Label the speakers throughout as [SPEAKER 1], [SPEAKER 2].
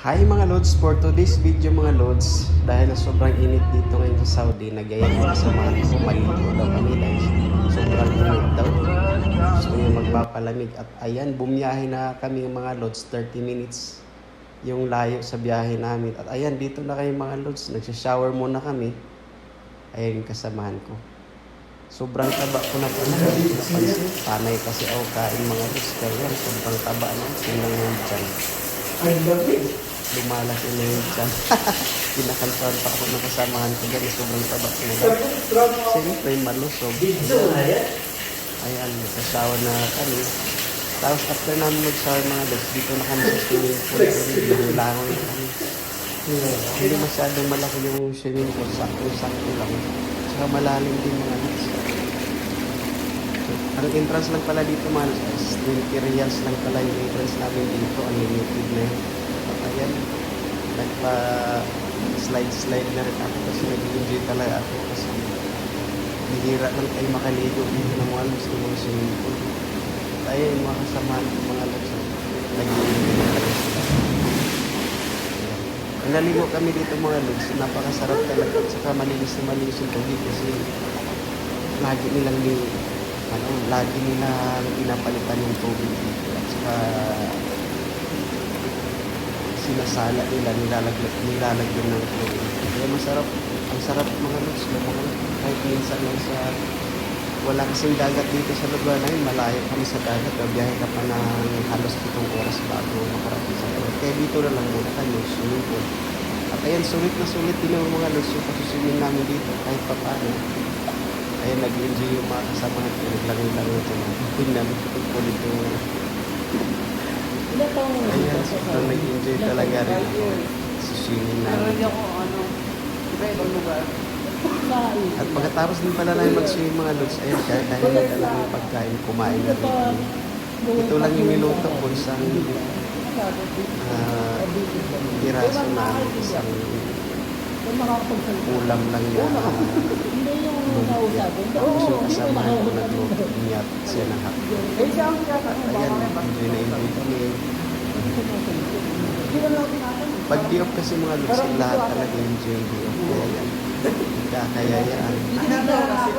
[SPEAKER 1] Hi mga Lods, for today's video mga Lods, dahil na sobrang init dito ngayon sa Saudi, nagyayag yung kasamahan ko, maligo daw kami dahil sobrang init daw. Gusto niya magpapalamig at ayan, bumiyahe na kami mga Lods, 30 minutes yung layo sa biyahe namin. At ayan, dito na kayo mga Lods, nagsha-shower muna kami. Ayan yung kasamahan ko. Sobrang taba ko na pala, napansin, panay kasi ako kain mga Lods, kaya sobrang taba na, silang yung dyan.
[SPEAKER 2] I love it.
[SPEAKER 1] Lumalaki na yung tiyan. Pinakantahan pa ako ng kasamahan ko dyan. Sobrang taba ko na. Siyempre, malusog. Ayan, nagsasawa na kami. Tapos after namin mag-shower mga dogs, dito na kami sa swimming pool. Binulangon na kami. Hindi masyadong malaki yung swimming pool. Sakto-sakto lang. Tsaka malalim din mga dogs. Ang entrance lang pala dito mga dogs, 20 riyals lang pala yung entrance namin dito. Unlimited na yun. Ayan, nagpa-slide na rin ako kasi nag-enjoy talaga ako kasi bihira lang tayo makaligo dito ng mga lods ng mga swimming pool. Tayo yung mga kasamahan ng mga lods nag-enjoy talaga sila. Ang naligo kami dito mga lods, napakasarap talaga at saka malinis na malinis yung tubig kasi lagi nilang pinapalitan yung tubig dito at saka sinasala nila, nilalagyan ng chlorine. Kaya masarap, ang sarap mga lods, kahit minsan lang wala kasing dagat dito sa lugar namin, malayo kami sa dagat, biyahe ka pa ng halos 7 oras bago makarating sa dagat. Kaya dito na lang muna kami, swimming pool. At ayan, sulit na sulit din yung mga lods, yung pagsuswimming namin dito, kahit pa paano. Ayan, nag-enjoy yung mga kasama natin, naglangoy-langoy ito. Tingnan, ulit yung ayan, sobrang nag-enjoy talaga rin ako sa swimming namin.
[SPEAKER 3] Iba-ibang lugar.
[SPEAKER 1] At pagkatapos din pala namin mag-swimming mga lods, ayan, kaya na talaga yung pagkain, kumain na rin kami. Ito lang yung niluto ko, isang piraso na isang ulam lang na lumpia. Tapos yung kasamahan ko nagluto niya siya ng hapon. Ayan, enjoy na enjoy kami. Pag di-off kasi mga lods, lahat talaga enjoy di-off. Kaya yan, kakayayaan.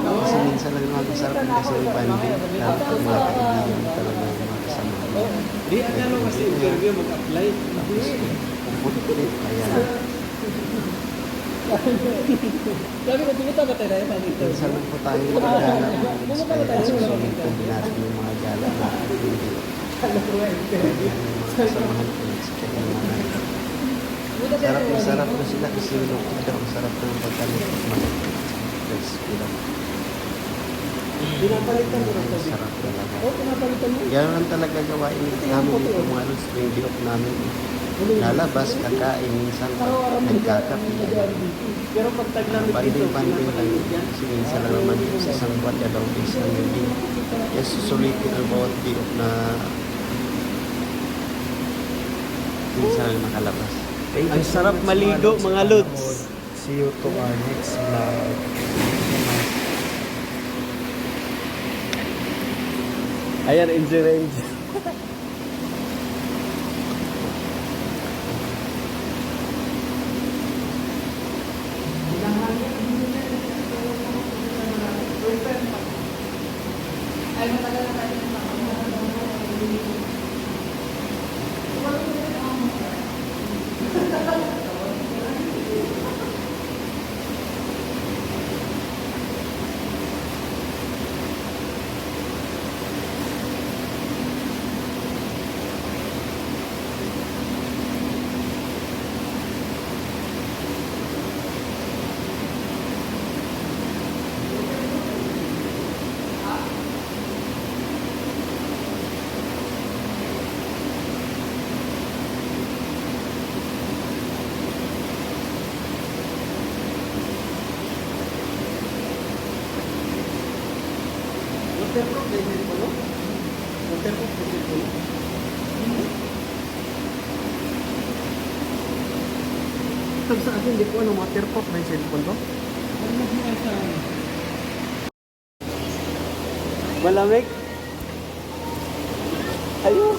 [SPEAKER 1] Kasi minsan lang mag-usap kasi yung bandi. Lalo kung mga kaibigan talaga yung mga kasamahan.
[SPEAKER 2] Di, ano kasi interview mag-apply.
[SPEAKER 1] Tapos, pupulit, ayan.
[SPEAKER 3] Sabi ko, dito ba tayo na dito?
[SPEAKER 1] Minsan lang po tayo mag-gala mga lods. Kaya susunod po din natin yung mga gala na hindi. Yung mga kasamahan ko lods. Kaya naman. Sarap na sila kasi yung sarap na yung pagkalutot malapit. Let's go lang.
[SPEAKER 3] Pinapalitan mo rin
[SPEAKER 1] Sarap talaga.
[SPEAKER 3] Oo, pinapalitan mo.
[SPEAKER 1] Yan lang talaga gawain namin dito mga lods. Yung di-off namin. Lalabas, kakain, minsan nagkakapi.
[SPEAKER 3] Pero pag taglamig
[SPEAKER 1] Banding-banding lang. Kasi minsan lang naman sa isang buwan, dalawang days lang yung di. Kaya susulitin ang bawat di-off na minsan lang nakalabas.
[SPEAKER 3] Ang sarap maligo mga lods.
[SPEAKER 2] See you to our next vlog.
[SPEAKER 3] Ayan, enjoy na enjoy.
[SPEAKER 2] Waterproof din po, no? Waterproof din po.
[SPEAKER 3] Pag sa akin, di ko ano, waterproof na yung cellphone ko. Malamig? Ayun.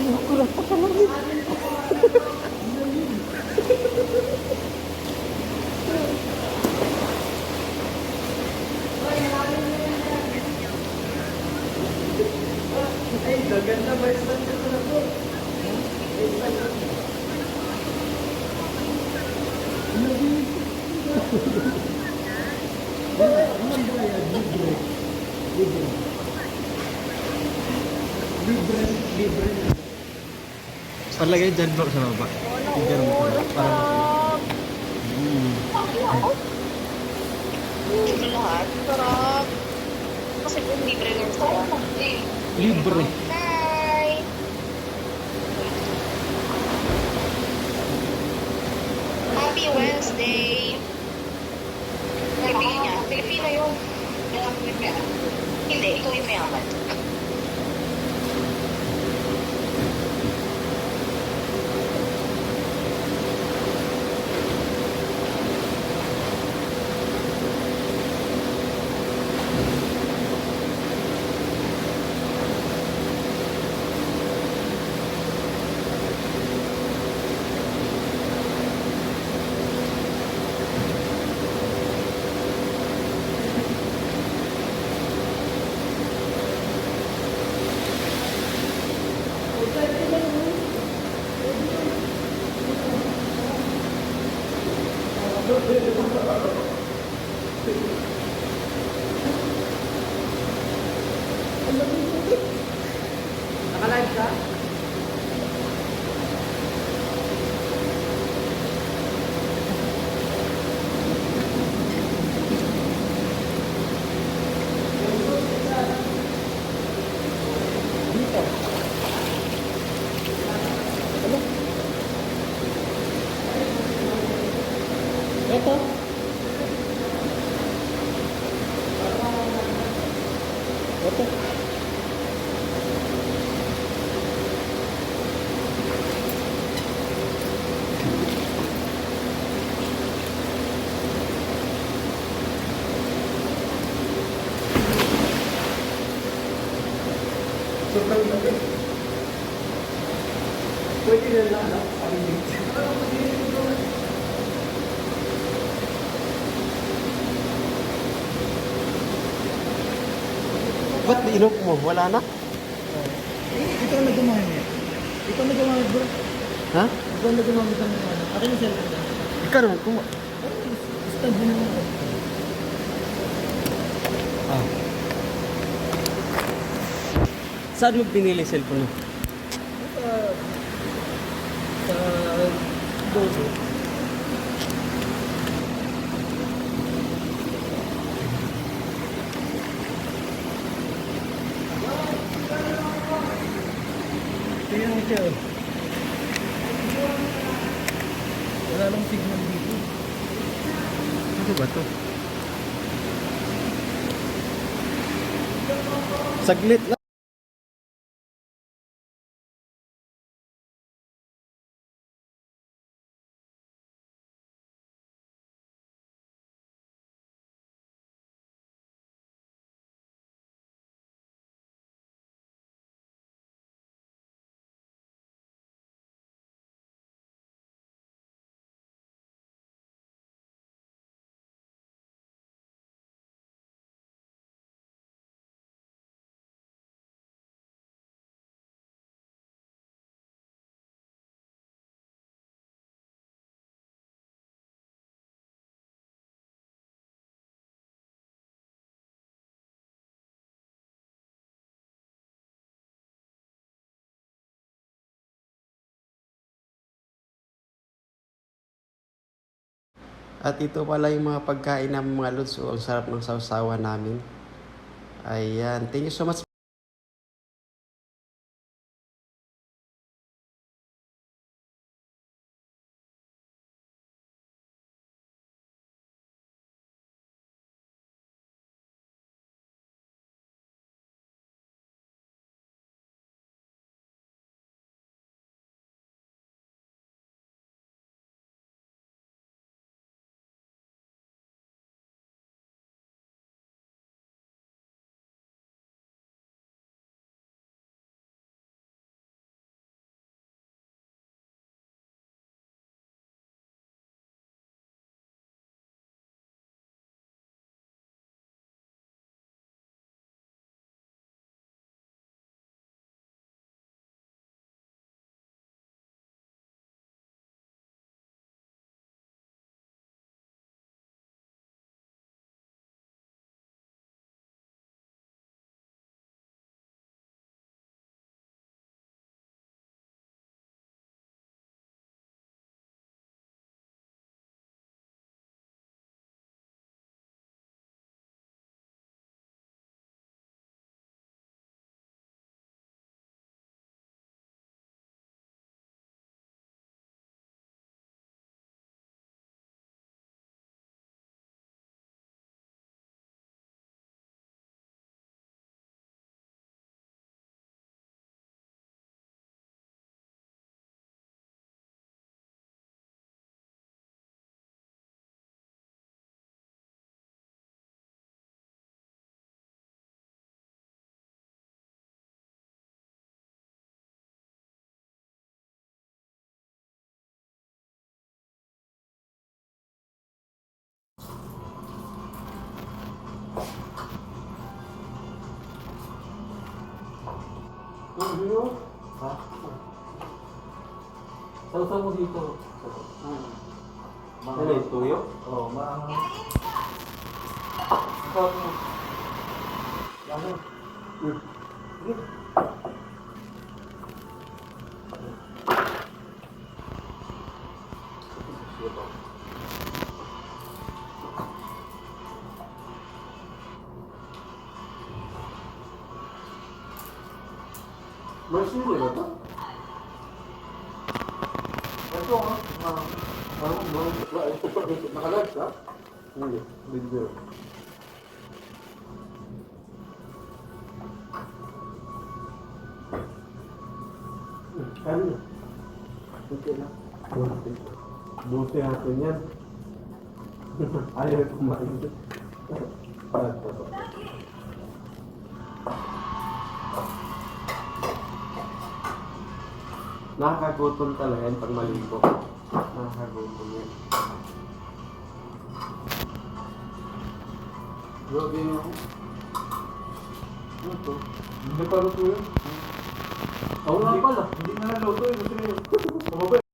[SPEAKER 3] Nakulat pa sa langit.
[SPEAKER 2] Ay, gaganda ba yung stand ko na po?
[SPEAKER 3] Palagay dyan bro sa baba. Tignan mo pala. Para
[SPEAKER 4] Libre lahat. Sarap. Kasi kung libre lang sila.
[SPEAKER 3] libre.
[SPEAKER 4] Hi! Happy Wednesday! Kaibigan niya. Pilipino yung... Hindi, ikaw yung mayaman.
[SPEAKER 2] Naka-live ka?
[SPEAKER 3] Ito. Ito.
[SPEAKER 2] Sobrang laki. Pwede na lang, no? Pag-ibig.
[SPEAKER 1] Ba't inok mo? Wala na?
[SPEAKER 3] Ikaw na gumamit. Ikaw na gumamit bro.
[SPEAKER 1] Ha?
[SPEAKER 3] Ikaw na gumamit ng ano. Akin yung cellphone na.
[SPEAKER 1] Ikaw naman kuma...
[SPEAKER 3] Stand mo naman ako.
[SPEAKER 1] Ah. Saan mo pinili cellphone mo?
[SPEAKER 3] Sa Dodo. Tingnan mo siya. Wala lang signal dito.
[SPEAKER 1] Ano ba to? Saglit lang. At ito pala yung mga pagkain ng mga lods. So, ang sarap ng sausawa namin. Ayan. Thank you so much.
[SPEAKER 2] Ano?
[SPEAKER 3] Ha? Sausaw mo dito.
[SPEAKER 2] Ano yung tuyo?
[SPEAKER 3] Oo, maangang. Sausaw mo. Ano? Sige.
[SPEAKER 2] Marshmallow ba ito?
[SPEAKER 3] Ito ha.
[SPEAKER 2] Nakalag ka? Hindi. Video. Ano? Okay na. Buti natin yan. Ayaw kumain. Nakakagutom talaga yan pag maligo. Nakakagutom yan. Grabe na ako. Ano to? Hindi pa luto yun. Oo nga pala. Hindi na naluto yun. Kasi